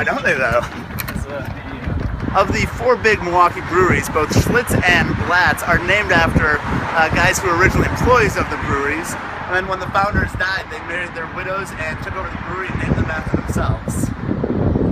Why don't they though? Of the 4 big Milwaukee breweries, both Schlitz and Blatz are named after guys who were originally employees of the breweries. And then when the founders died, they married their widows and took over the brewery and named them after themselves.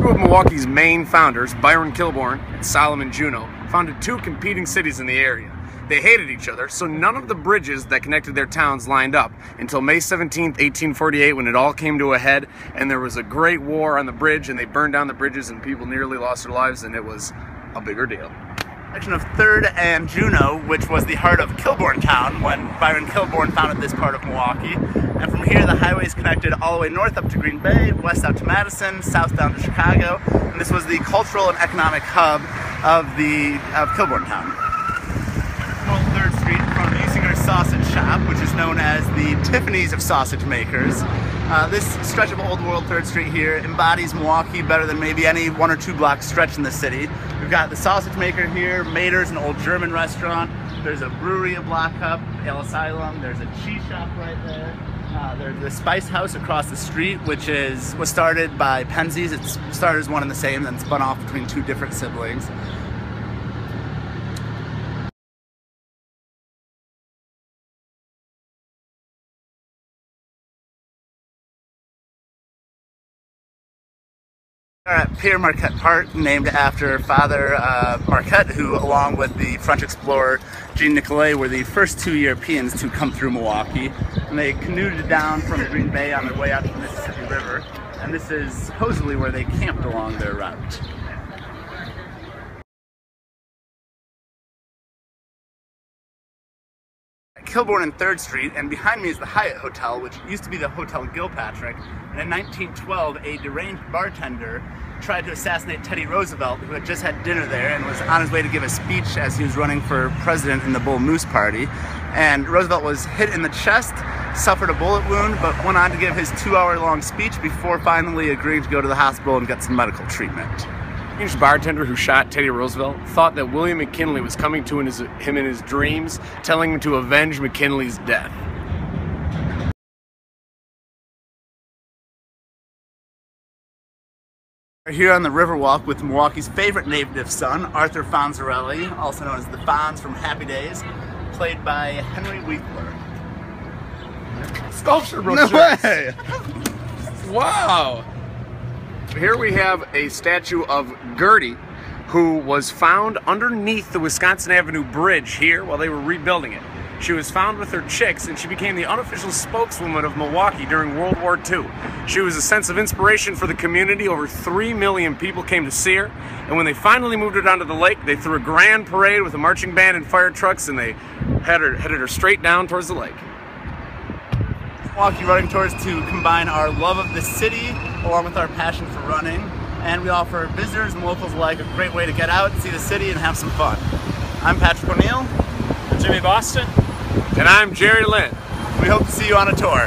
Two of Milwaukee's main founders, Byron Kilbourne and Solomon Juneau, founded 2 competing cities in the area. They hated each other, so none of the bridges that connected their towns lined up until May 17th, 1848, when it all came to a head, and there was a great war on the bridge, and they burned down the bridges, and people nearly lost their lives, and it was a bigger deal. Section of 3rd and Juneau, which was the heart of Kilbourne Town when Byron Kilbourne founded this part of Milwaukee. And from here, the highways connected all the way north up to Green Bay, west out to Madison, south down to Chicago. And this was the cultural and economic hub of Kilbourne Town. 3rd Street in front of Usinger's Sausage Shop, which is known as the Tiffany's of sausage makers. This stretch of Old World 3rd Street here embodies Milwaukee better than maybe any 1 or 2 block stretch in the city. We've got the sausage maker here, Mater's, an old German restaurant. There's a brewery a block up, Ale Asylum. There's a cheese shop right there. There's the Spice House across the street, which was started by Penzies. It started as one and the same, then spun off between 2 different siblings. We're at Pierre Marquette Park, named after Father Marquette, who, along with the French explorer Jean Nicolet, were the first 2 Europeans to come through Milwaukee. And they canoed down from Green Bay on their way out to the Mississippi River. And this is supposedly where they camped along their route. Kilbourne and 3rd Street, and behind me is the Hyatt Hotel, which used to be the Hotel Gilpatrick. And in 1912, a deranged bartender tried to assassinate Teddy Roosevelt, who had just had dinner there and was on his way to give a speech as he was running for president in the Bull Moose Party. And Roosevelt was hit in the chest, suffered a bullet wound, but went on to give his 2-hour-long speech before finally agreeing to go to the hospital and get some medical treatment. The English bartender who shot Teddy Roosevelt thought that William McKinley was coming to him in his dreams, telling him to avenge McKinley's death. We're here on the Riverwalk with Milwaukee's favorite native son, Arthur Fonzarelli, also known as the Fonz from Happy Days, played by Henry Winkler. Sculpture No brochures. way! Wow! Here we have a statue of Gertie, who was found underneath the Wisconsin Avenue Bridge here while they were rebuilding it. She was found with her chicks, and she became the unofficial spokeswoman of Milwaukee during World War II. She was a sense of inspiration for the community. Over 3 million people came to see her, and when they finally moved her down to the lake, they threw a grand parade with a marching band and fire trucks, and they headed her straight down towards the lake. Milwaukee Running Tours to combine our love of the city along with our passion for running, and we offer visitors and locals alike a great way to get out, see the city, and have some fun. I'm Patrick O'Neill. Jimmy Boston. And I'm Jerry Lynn. We hope to see you on a tour.